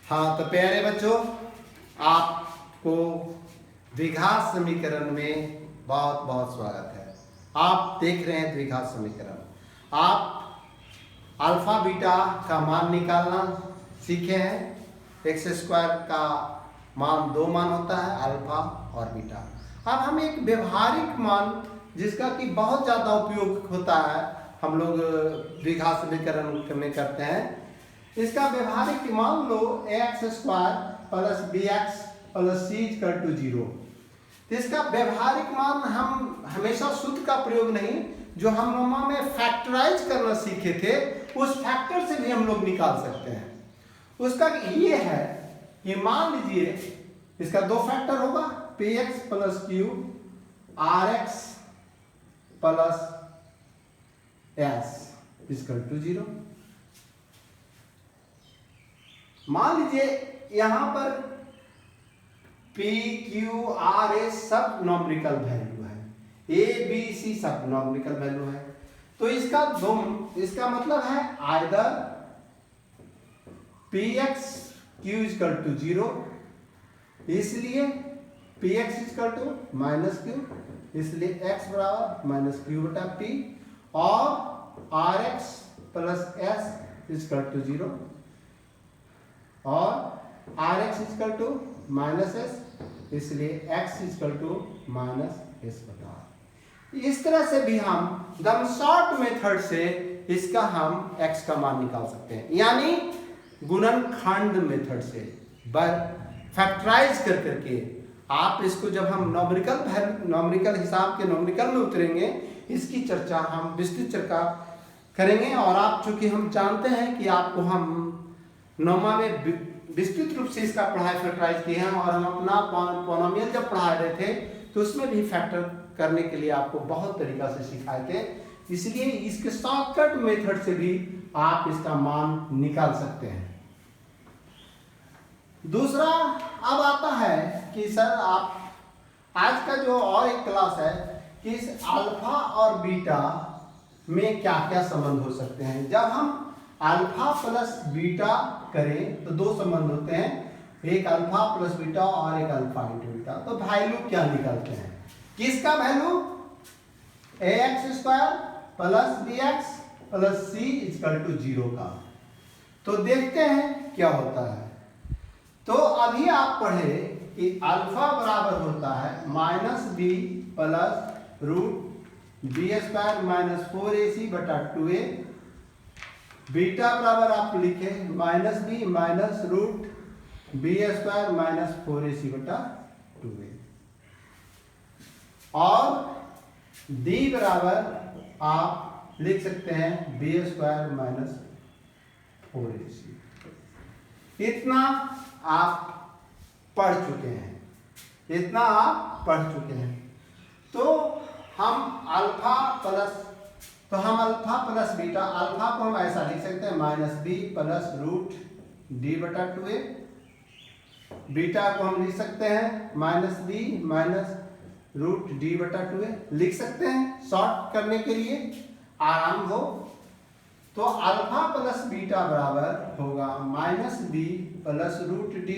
हाँ तो प्यारे बच्चों, आपको द्विघात समीकरण में बहुत बहुत स्वागत है। आप देख रहे हैं द्विघात समीकरण। आप अल्फा बीटा का मान निकालना सीखे हैं। एक्स स्क्वायर का मान दो मान होता है, अल्फा और बीटा। अब हम एक व्यवहारिक मान जिसका कि बहुत ज़्यादा उपयोग होता है, हम लोग द्विघात समीकरण में करते हैं। इसका व्यवहारिक मान लो x square plus b x plus c equal to 0। तो इसका व्यवहारिक मान हम हमेशा सूत्र का प्रयोग नहीं, जो हम रोमा में फैक्टराइज करना सीखे थे, उस फैक्टर से भी हम लोग निकाल सकते हैं। उसका ये है कि मान लीजिए इसका दो फैक्टर होगा, P x plus Q R x plus S equal to 0। मान लीजिए यहां पर P, Q, R, S सब नॉमिकल वैल्यू है, A, B, C सब नॉमिकल वैल्यू है। तो इसका मतलब है either Px Q equal to 0, इसलिए Px equal to minus Q, इसलिए x बराबर माइनस Q बटा P, और Rx plus S equal to 0, और R x equal to minus S, इसलिए x equal to minus S बटा। इस तरह से भी हम एकदम शॉर्ट मेथड से इसका हम x का मान निकाल सकते हैं, यानी गुणनखंड मेथड से फैक्टराइज कर करके। आप इसको जब हम नॉमिकल हिसाब के नॉमिकल में उतरेंगे, इसकी चर्चा हम विस्तृत चर्चा करेंगे। और आप चूंकि हम जानते हैं कि आपको हम नौमा में विस्तृत रूप से इसका पढ़ाई फैक्टराइज किए हैं, और हम अपना पॉलिनोमियल जब पढ़ा रहे थे तो उसमें भी फैक्टर करने के लिए आपको बहुत तरीका से सिखाए थे। इसलिए इसके शॉर्टकट मेथड से भी आप इसका मान निकाल सकते हैं। दूसरा अब आता है कि सर आप आज का जो और एक क्लास है कि इस अल्फा और बीटा में क्या क्या संबंध हो सकते हैं। जब हम अल्फा प्लस बीटा करें तो दो संबंध होते हैं, एक अल्फा प्लस बीटा और एक अल्फा इंटू बीटा। तो वैल्यू क्या निकालते हैं, किसका value ax square plus bx plus c equal to 0 का। तो देखते हैं क्या होता है। तो अभी आप पढ़े कि अल्फा बराबर होता है minus b plus root b square minus 4ac बटा 2a। बीटा बराबर आप लिखे minus b minus root b square minus 4ac बटा 2a, और डी बराबर आप लिख सकते हैं बी स्क्वायर माइनस 4ac। इतना आप पढ़ चुके हैं, इतना आप पढ़ चुके हैं। तो हम अल्फा प्लस बीटा, अल्फा को हम ऐसा लिख सकते हैं minus b plus root D बटा 2a। बीटा को हम लिख सकते हैं minus b minus root D बटा 2a, लिख सकते हैं शॉर्ट करने के लिए आराम हो। तो अल्फा प्लस बीटा बराबर होगा minus b plus root D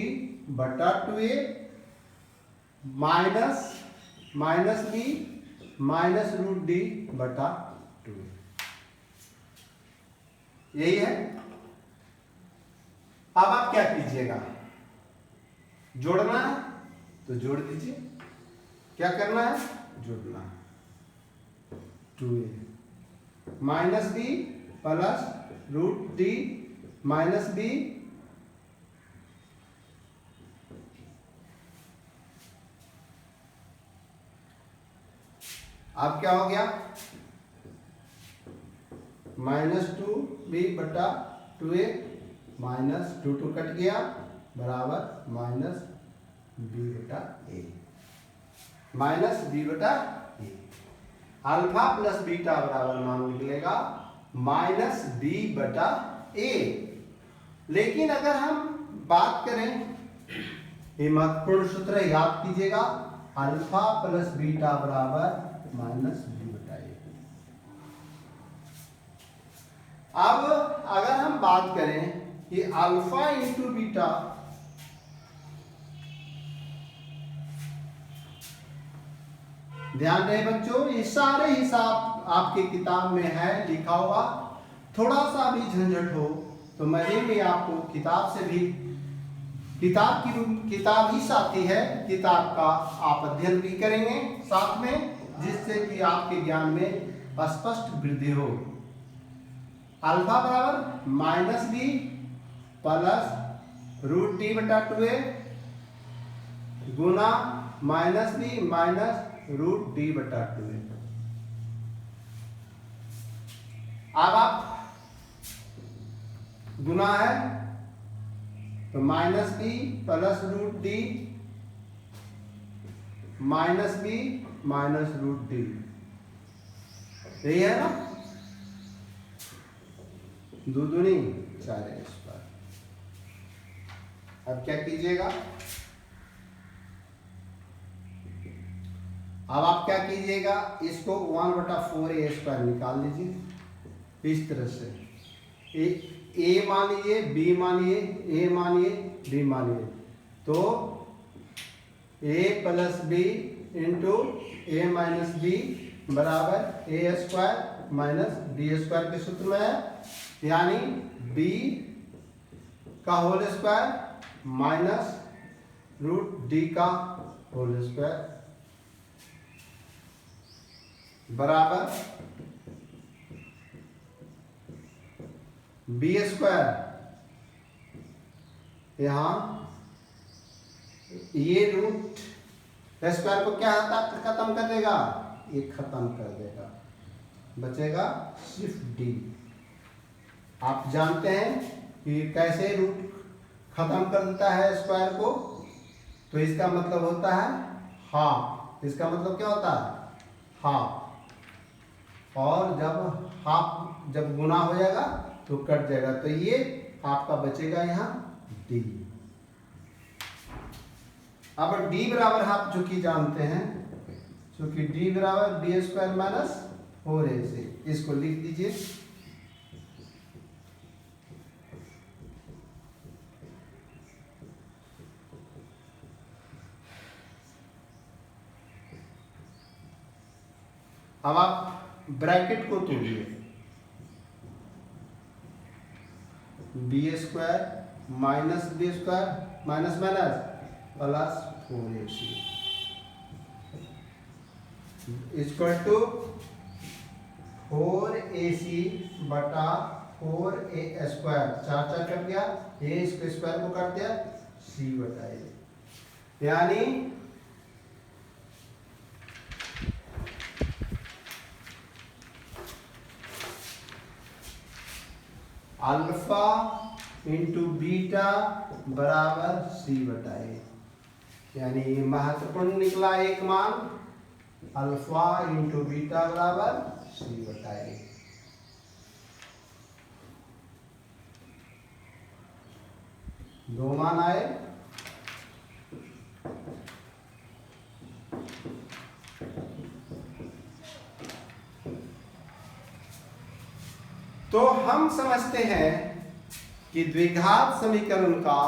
बटा 2a minus b minus root D बटा 2a। यही है। अब आप क्या कीजिएगा, जोड़ना है तो जोड़ दीजिए, क्या करना है, जोड़ना है। 2a minus b plus root D minus b अब क्या हो गया, माइनस 2b बटा 2a माइनस 2 कट गया बराबर माइनस b बटा a, माइनस b बटा a। अल्फा प्लस बीटा बराबर मान निकलेगा माइनस b बटा a। लेकिन अगर हम बात करें, ये महत्वपूर्ण सूत्र है, याद कीजिएगा, अल्फा प्लस बीटा बराबर माइनस b बटा a। अब अगर हम बात करें कि अल्फा इंटू बीटा ध्यान रहे बच्चों, ये सारे हिसाब आपके किताब में है लिखा हुआ। थोड़ा सा भी झंझट हो तो मजे में आपको किताब से भी, किताब ही साथी है, किताब का आप अध्ययन भी करेंगे साथ में, जिससे कि आपके ज्ञान में स्पष्ट वृद्धि हो। अल्फा बराबर minus b plus root D बटा 2a गुना minus b minus root D बटा 2a। अब आप गुना है तो minus b plus root D minus b minus root d, यही है ना, दो दूनी 4a स्क्वायर। अब क्या कीजिएगा, अब आप क्या कीजिएगा, इसको 1/4a स्क्वायर निकाल लीजिए इस तरह से। ए मान लीजिए, बी मानिए, ए मानिए, डी मानिए, तो a plus b into a minus b बराबर a square minus D square के सूत्र में है, यानी b का whole square minus root D का होल स्क्वायर बराबर बी स्क्वायर, यहां ये रूट स्क्वायर को क्या खत्म कर देगा, ये खत्म कर देगा, बचेगा सिर्फ डी। आप जानते हैं कि कैसे रूट खत्म कर देता है स्क्वायर को, तो इसका मतलब होता है हाफ। इसका मतलब क्या होता है, हाफ। और जब गुना हो जाएगा तो कट जाएगा, तो ये आपका बचेगा यहाँ डी। अब डी बराबर आप चूंकि जानते हैं, चूंकि डी बराबर बी स्क्वायर माइनस 4ac, इसको लिख दीजिए। अब आप ब्रैकेट को तोड़िए, b square minus b square minus minus plus 4ac equal to 4ac बटा 4a स्क्वायर, 4 कट गया, a इसको स्क्वायर को काट दिया, c बटा a, यानी अल्फा इंटू बीटा बराबर सी बटा ए, यानी महत्वपूर्ण निकला एक मान, अल्फा इंटू बीटा बराबर सी बटा ए। दो मान आए, तो हम समझते हैं कि द्विघात समीकरण का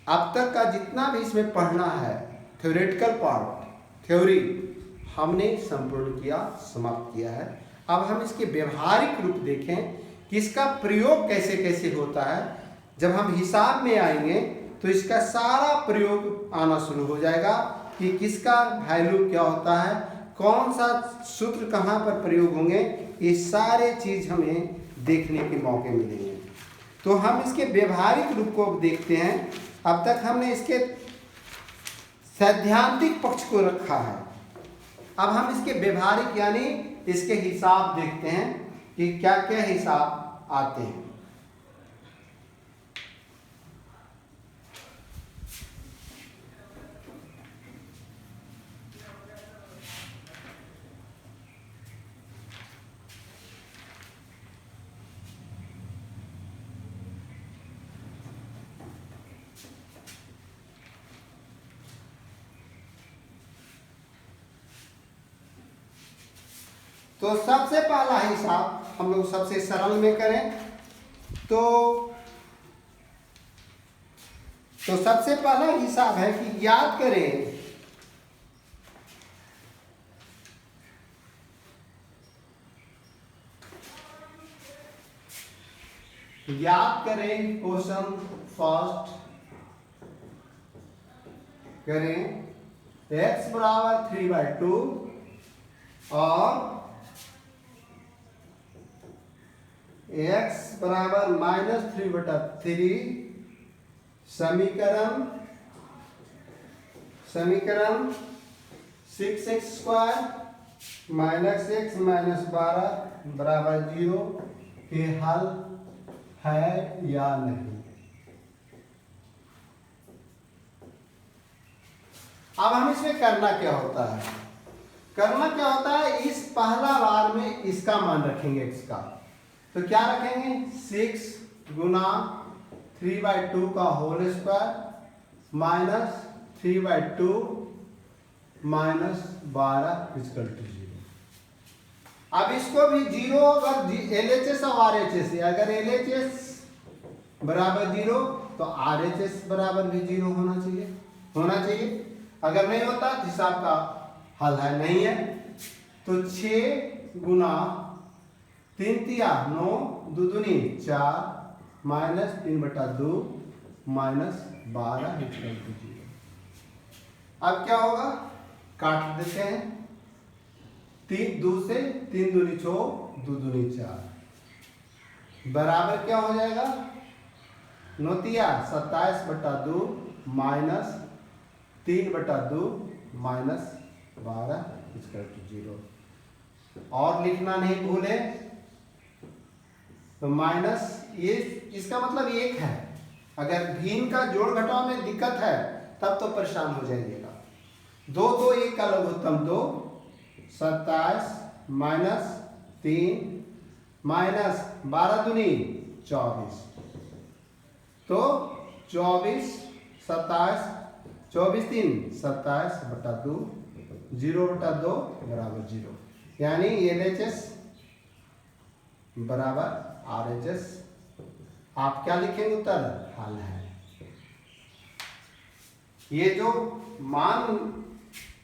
अब तक का जितना भी इसमें पढ़ना है, थ्योरेटिकल पार्ट, थ्योरी हमने संपूर्ण किया, समाप्त किया है। अब हम इसके व्यवहारिक रूप देखें कि इसका प्रयोग कैसे कैसे होता है। जब हम हिसाब में आएंगे तो इसका सारा प्रयोग आना शुरू हो जाएगा कि किसका वैल्यू क्या होता है, कौन सा सूत्र कहाँ पर प्रयोग होंगे, ये सारे चीज हमें देखने के मौके मिलेंगे। तो हम इसके व्यवहारिक रूप को देखते हैं। अब तक हमने इसके सैद्धांतिक पक्ष को रखा है, अब हम इसके व्यवहारिक यानी इसके हिसाब देखते हैं कि क्या क्या हिसाब आते हैं। तो सबसे पहला हिसाब हम लोग सबसे सरल में करें तो तो सबसे पहला हिसाब है कि याद करें क्वेश्चन फर्स्ट करें x बराबर 3/2 और x बराबर -3/3 समीकरण 6x² -x -12 बराबर 0 के हल है या नहीं। अब हम इसमें करना क्या होता है, इस पहला बार में इसका मान रखेंगे x का। तो क्या रखेंगे 6 गुना 3/2 का होल स्क्वायर -3/2 -12 इक्वल टू 0। अब इसको भी 0 अगर LHS और RHS है, अगर LHS बराबर 0 तो RHS बराबर भी 0 होना चाहिए। अगर नहीं होता तो हिसाब का हल है, नहीं है। तो 6 गुना 3 तिया 9 2 दूनी 4 -3/2 -12 इक्वल टू 0। अब क्या होगा, काट देते हैं। 3 2 से 3 दूनी 6 2 दूनी 4 बराबर क्या हो जाएगा 9 27/2 -3/2 -12 इक्वल टू 0। और लिखना नहीं भूले। तो माइनस ये इसका मतलब 1 है। अगर भिन्न का जोड़ घटाव में दिक्कत है तब तो परेशान हो जाइएगा। 2 2 1 का लघुत्तम 2 27 -3 -12 दूनी 24। तो 24 27 24 3 27/2 0/2 बराबर 0। यानी LHS बराबर RHS। आप क्या लिखेंगे, उत्तर हल है। ये जो मान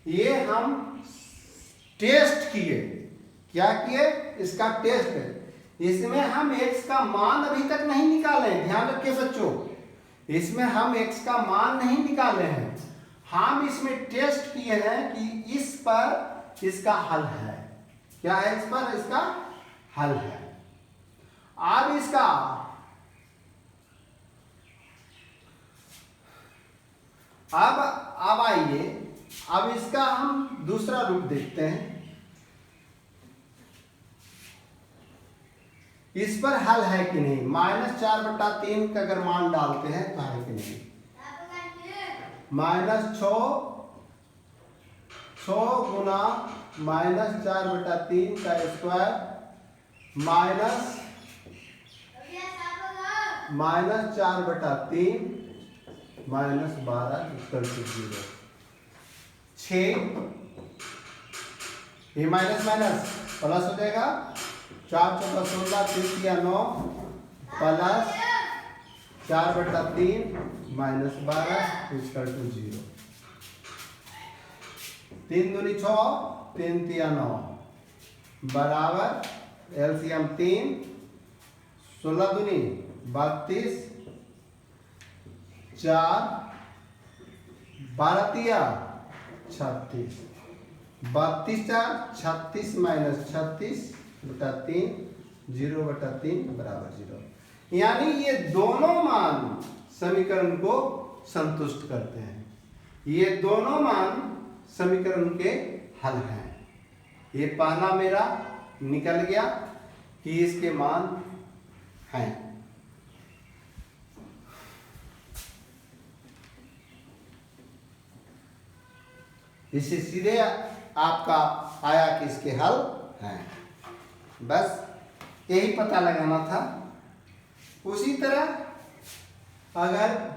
ये हम टेस्ट किए, क्या किए, इसका टेस्ट। इसमें हम x का मान अभी तक नहीं निकाले हैं, ध्यान रखिए बच्चों। इसमें हम x का मान नहीं निकाले हैं, हम इसमें टेस्ट किए हैं कि इस पर इसका हल है। क्या है, इस पर इसका हल है। अब इसका अब आइए, अब इसका हम दूसरा रूप देखते हैं। इस पर हल है कि नहीं। -4/3 का अगर मान डालते हैं तो है कि नहीं। -6 गुना -4/3 का स्क्वायर -4/3 -12 इक्वल टू 0। 6 ये माइनस माइनस प्लस हो जाएगा। 4 × 16 3 या 9 प्लस 4/3 -12 इक्वल टू 0। 3 दूनी 6 3 तिया 9 बराबर एलसीएम 3 16 दूनी 32 4 12 तिया 36 32 4 36 -36/3 0/3 बराबर 0। यानी ये दोनों मान समीकरण को संतुष्ट करते हैं। ये दोनों मान समीकरण के हल हैं। ये पहला मेरा निकल गया कि इसके मान हैं। इससे सीधे आपका आया कि इसके हल हैं। बस यही पता लगाना था। उसी तरह अगर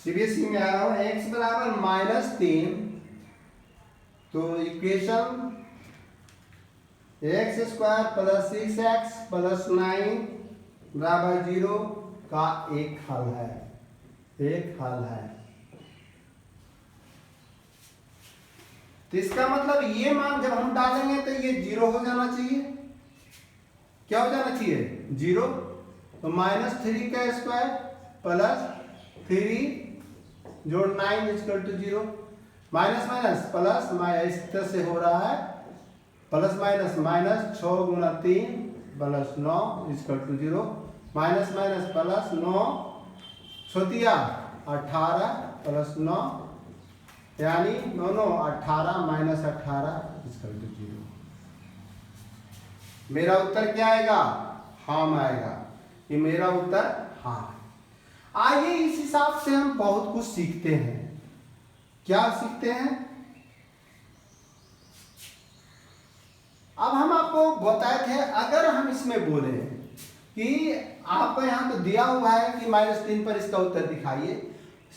सीबीएसई में आ रहा हूं। x बराबर -3, तो equation x square plus 6x plus 9 बराबर 0 का एक हल है, एक हल है। तो इसका मतलब ये मान जब हम डालेंगे तो ये 0 हो जाना चाहिए। क्या हो जाना चाहिए? 0। तो -3 का स्क्वायर प्लस 3 जोड़ 9 equal to 0। Minus minus plus, इस तरह से हो रहा है, प्लस माइनस माइनस 6 गुना 3 plus 9 equal to 0। Minus minus plus 9 छोतिया 18 प्लस 9 यानी 9 18 माइनस 18 इक्वल टू 0। मेरा उत्तर क्या आएगा? हां आएगा। ये मेरा उत्तर हां। आइए इस हिसाब से हम बहुत कुछ सीखते हैं। क्या सीखते हैं? अब हम आपको बताए थे, अगर हम इसमें बोले कि आपको यहां तो दिया हुआ है कि -3 पर इसका उत्तर दिखाइए,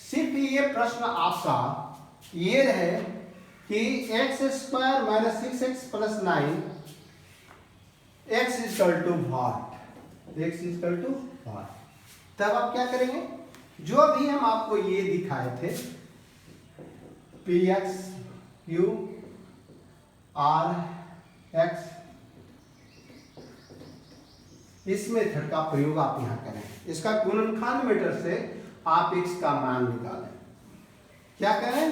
सिर्फ ये प्रश्न आपका ये रहे कि x square minus 6x plus 9 x equal to what, x equal to what. तब आप क्या करेंगे? जो भी हम आपको ये दिखाए थे px q r x, इस मेथड का प्रयोग आप यहां करें। इसका गुणनखंड मेथड से आप x का मान निकालें। क्या करें?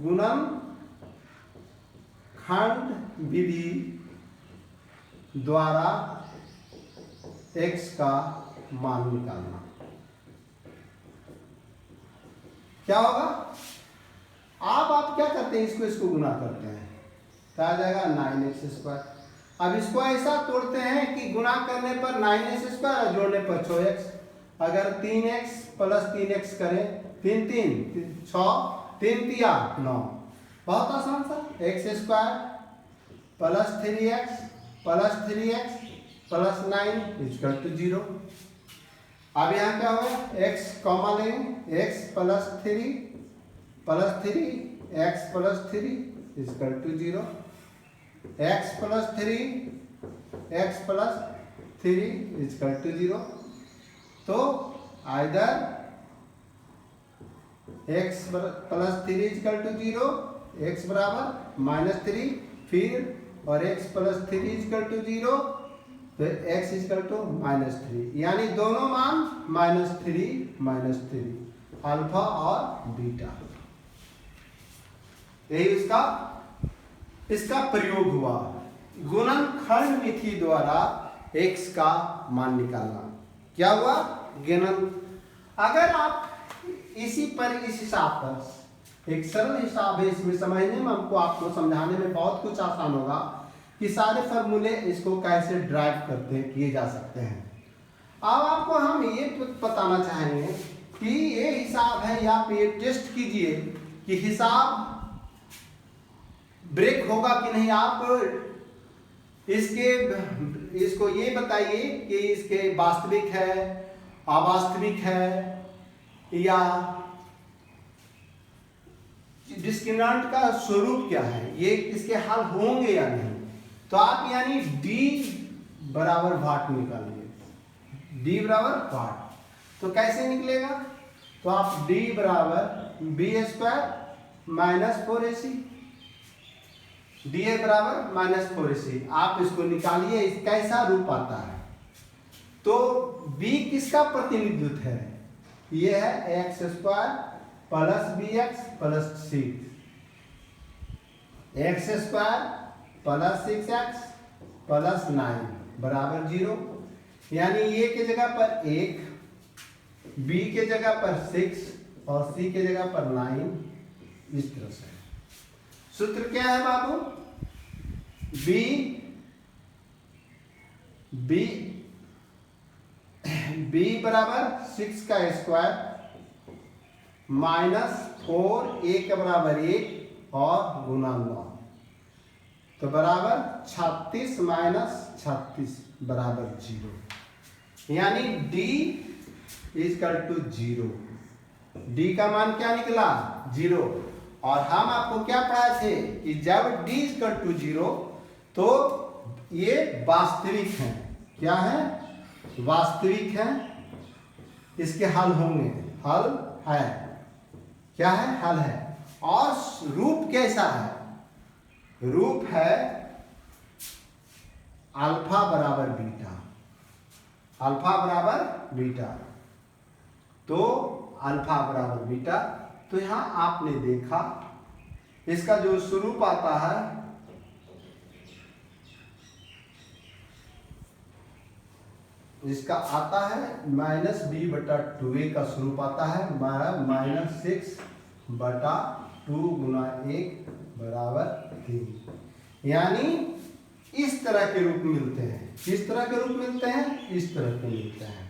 गुणनखंड विधि द्वारा x का मान निकालना। क्या होगा? आप क्या करते हैं? इसको गुना करते हैं तो आ जाएगा 9x स्क्वायर। अब इसको ऐसा तोड़ते हैं कि गुना करने पर 9x स्क्वायर और जोड़ने पर 6x। अगर 3x प्लस 3x करें, 3 3 6 3 तिया 9, बहुत आसान सा। x square plus 3x plus 3x plus 9 equal to 0। अब यहाँ क्या होगा? x कॉमा लेंगे, x plus 3 x plus 3 equal to 0। x plus 3 x plus 3 equal to 0। तो either x plus 3 equal to 0, x बराबर -3, फिर और x प्लस 3 इक्वल टू 0, तो x इक्वल टू -3, यानी दोनों मान -3 अल्फा और बीटा। यही इसका प्रयोग हुआ, गुणनखंड विधि द्वारा x का मान निकालना। क्या हुआ? अगर आप इस हिसाब पर, एक सरल हिसाब है, इसमें समझने में आपको समझाने में बहुत कुछ आसान होगा कि सारे फॉर्मूले इसको कैसे ड्राइव किए जा सकते हैं। अब आपको हम ये बताना चाहेंगे कि ये हिसाब है, या आप ये टेस्ट कीजिए कि हिसाब ब्रेक होगा कि नहीं। आप इसको ये बताइए कि इसके वास्तविक है, अवास्तविक है, या डिस्क्रिमिनेंट का स्वरूप क्या है, ये इसके हल होंगे या नहीं। तो आप यानी d बराबर वाट निकालिए, d बराबर वाट। तो कैसे निकलेगा? तो आप d बराबर b square minus 4ac, D बराबर -4ac। आप इसको निकालिए, इसका कैसा रूप आता है। तो b किसका प्रतिनिधित्व है? ये है x square plus bx plus 6, x square plus 6x plus 9 बराबर 0। यानी ये के जगह पर 1, b के जगह पर 6 और c के जगह पर 9, इस तरह से। सूत्र क्या है बाबू? b बराबर 6 का स्क्वायर -4, a के बराबर 1 और गुना 9, तो बराबर 36 - 36 बराबर 0। यानी d इक्वल टू 0। डी का मान क्या निकला 0। और हम आपको क्या पढ़ाए थे कि जब d इक्वल टू 0 तो ये वास्तविक है। क्या है? वास्तविक है, इसके हल होंगे, हल है। क्या है? हल है। और रूप कैसा है? रूप है अल्फा बराबर बीटा, अल्फा बराबर बीटा। तो अल्फा बराबर बीटा, तो यहां आपने देखा इसका जो स्वरूप आता है इसका आता है -b/2a का स्वरूप आता है -6/2 गुना 1 बराबर 3। यानी इस तरह के रूप मिलते हैं। किस तरह के रूप मिलते हैं? इस तरह के मिलते हैं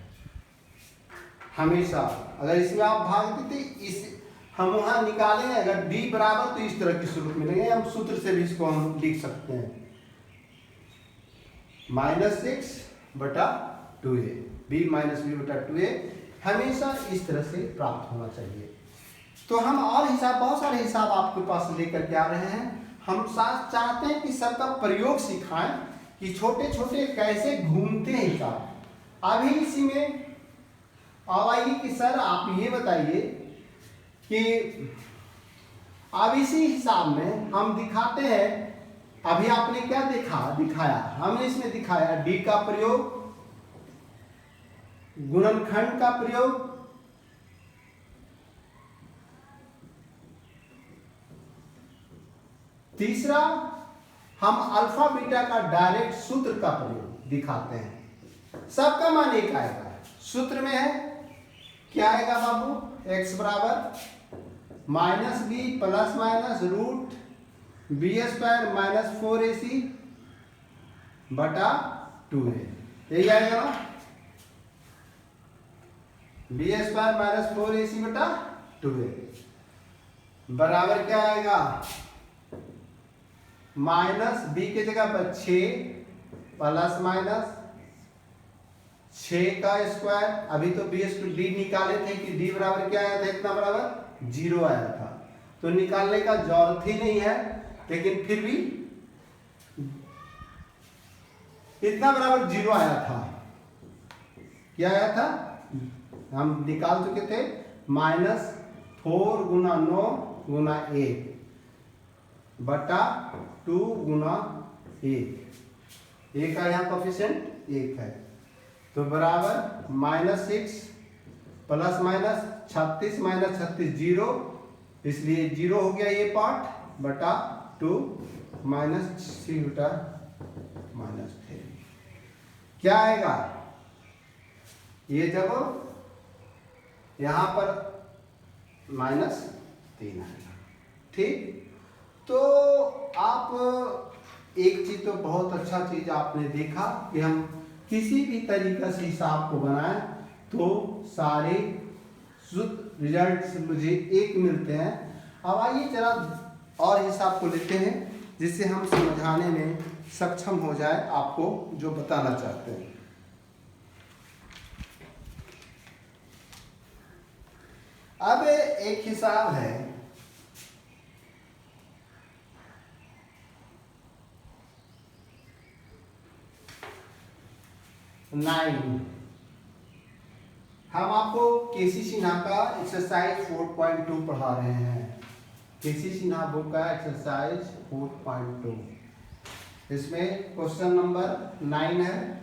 हमेशा। अगर इसमें आप भाग देते, इस हम वहां निकालेंगे अगर d बराबर, तो इस तरह के स्वरूप मिलेंगे। हम सूत्र से भी इसको हम लिख सकते हैं -6/2a, b - b/2a हमेशा इस तरह से प्राप्त होना चाहिए। तो हम और हिसाब, बहुत सारे हिसाब आपके पास लेकर के आ रहे हैं। हम साथ चाहते हैं कि सबका प्रयोग सिखाएं कि छोटे छोटे कैसे घूमते हैं हिसाब। अभी इसी में अब आइए कि सर आप ये बताइए कि अब इसी हिसाब में हम दिखाते हैं। अभी आपने क्या दिखाया, हमने इसमें दिखाया d का प्रयोग, गुणनखंड का प्रयोग, तीसरा हम अल्फा बीटा का डायरेक्ट सूत्र का प्रयोग दिखाते हैं। सबका मान एक आएगा। सूत्र में है क्या आएगा बाबू? x बराबर -b ± रूट b² - 4ac बटा 2a। यही आएगा ना, b² - 4ac बटा 2a बराबर क्या आएगा? -b के जगह पर 6 ± 6 का स्क्वायर। अभी तो d निकाले थे कि d बराबर क्या आया था? इतना बराबर 0 आया था, तो निकालने का जरूरत ही नहीं है। लेकिन फिर भी इतना बराबर 0 आया था। क्या आया था? हम निकाल चुके थे -4 गुना 9 गुना 1 बटा 2 गुना 1। का यहाँ कोफिशिएंट 1 है, तो बराबर -6 प्लस माइनस 36 - 36 0, इसलिए 0 हो गया ये पार्ट बटा 2 -3 बटा -3। क्या आएगा? ये जब यहां पर -3 आएगा। ठीक, तो आप एक चीज तो बहुत अच्छा चीज आपने देखा कि हम किसी भी तरीका से हिसाब को बनाएं तो सारे शुद्ध रिजल्ट मुझे एक मिलते हैं। अब आइए जरा और हिसाब को लेते हैं जिससे हम समझाने में सक्षम हो जाए आपको जो बताना चाहते हैं। अब एक हिसाब है हम आपको केसी सिन्हा का एक्सरसाइज 4.2 पढ़ा रहे हैं। केसी सिन्हा बुक का एक्सरसाइज 4.2, इसमें क्वेश्चन नंबर 9 है।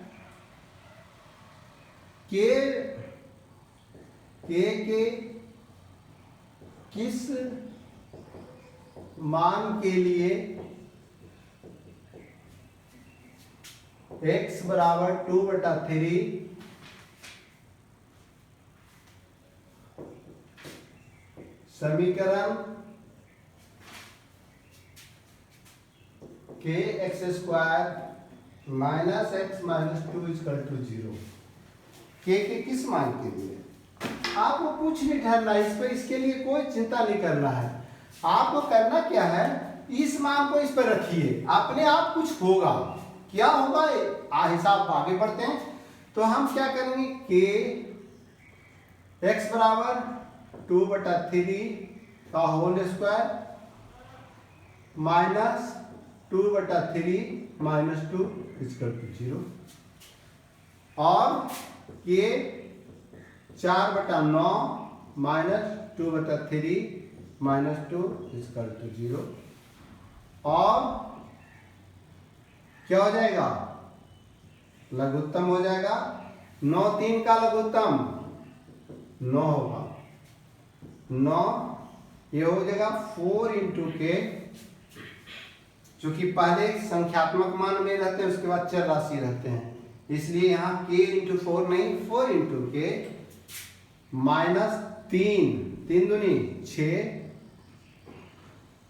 के किस मान के लिए x बराबर 2/3 समीकरण के x² - x - 2 = 0 के किस मान के लिए आपको कुछ नहीं ठहरना, इस पर इसके लिए कोई चिंता नहीं करना है। आपको करना क्या है, इस मान को इस पर रखिए, अपने आप कुछ होगा। क्या होगा हिसाब आगे बढ़ते हैं। तो हम क्या करेंगे, के x बराबर 2/3 का whole square minus 2/3 minus 2 equal to 0 और ये 4/9 माइनस 2/3 माइनस 2 इक्वल टू 0 और क्या हो जाएगा, लघुत्तम हो जाएगा। 9 3 का लघुत्तम 9 होगा, 9 ये हो जाएगा 4 इंटू के, चूंकि पहले संख्यात्मक मान में रहते हैं उसके बाद चर राशि रहते हैं, इसलिए यहाँ k इंटू 4 नहीं 4 इंटू के माइनस 3 3 दूनी 6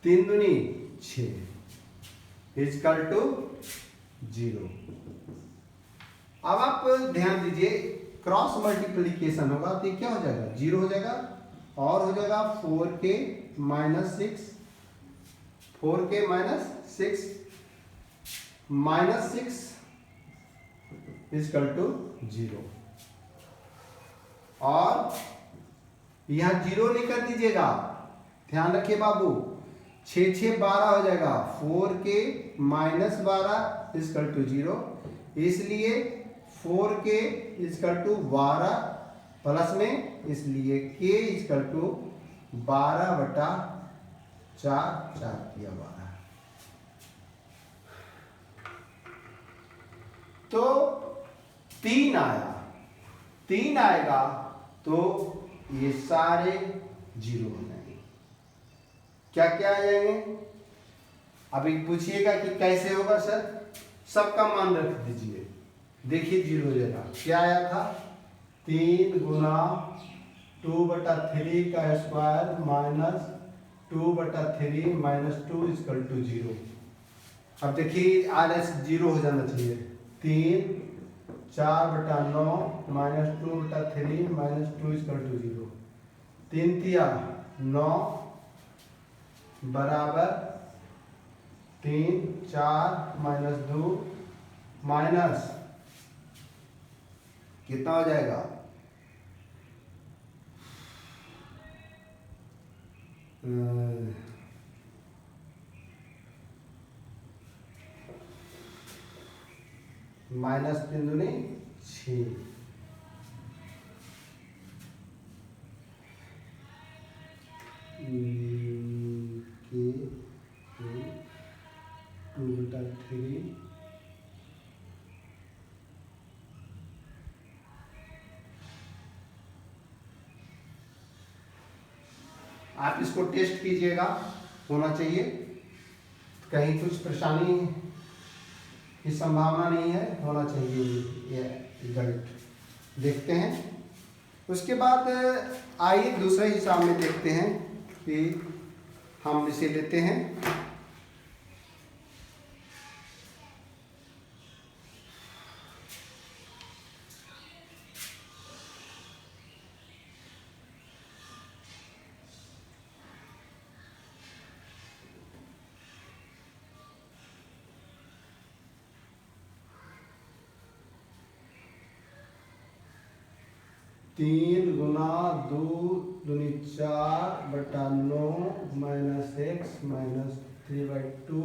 3 दूनी 6 इक्वल टू 0। अब आप ध्यान दीजिए क्रॉस मल्टीप्लीकेशन होगा तो ये क्या हो जाएगा, 0 हो जाएगा और हो जाएगा 4k minus 6 4k minus 6 minus 6 equal to 0 और यहां 0 नहीं कर दीजिएगा, ध्यान रखिए बाबू, 6 6 12 हो जाएगा, 4k माइनस 12 इक्वल टू 0, इसलिए 4k इक्वल टू 12 प्लस में, इसलिए k इक्वल टू 12/4 4 किया 12। तो 3 आया, 3 आएगा तो ये सारे 0 हो जाएंगे। क्या क्या आ जाएंगे, अभी पूछिएगा कि कैसे होगा सर, सबका मान रख दीजिए, देखिए 0 हो जाएगा। क्या आया था, 3 गुना 2/3 का square minus 2/3 minus 2 equal to 0। अब देखिए RS 0 हो जाना चाहिए, 3 4/9 माइनस 2/3 माइनस 2 इक्वल टू 0, 3 तिया 9 बराबर 3 4 माइनस 2 माइनस कितना हो जाएगा, माइनस 3 दूनी 6 के 2/3 आप इसको टेस्ट कीजिएगा, होना चाहिए, कहीं कुछ परेशानी की संभावना नहीं है, होना चाहिए ये रिजल्ट। देखते हैं उसके बाद आइए दूसरे हिसाब में देखते हैं कि हम इसे लेते हैं। तीन गुना 2 दूनी 4/9 minus x minus 3/2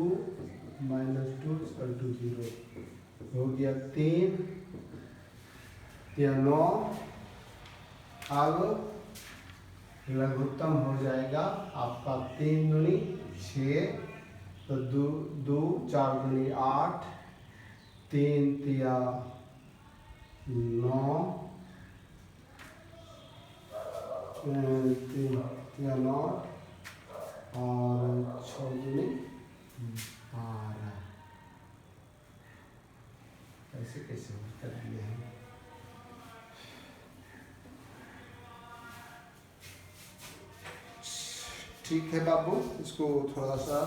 minus 2 equal to 0 हो गया, 3 या 9। अब लघुत्तम हो जाएगा आपका 3 दूनी 6 तो 2 4 दूनी 8 3 तिया 9 3 या 9 और 6 दूनी 12। कैसे कैसे कर दिए हैं, ठीक है बाबू, इसको थोड़ा सा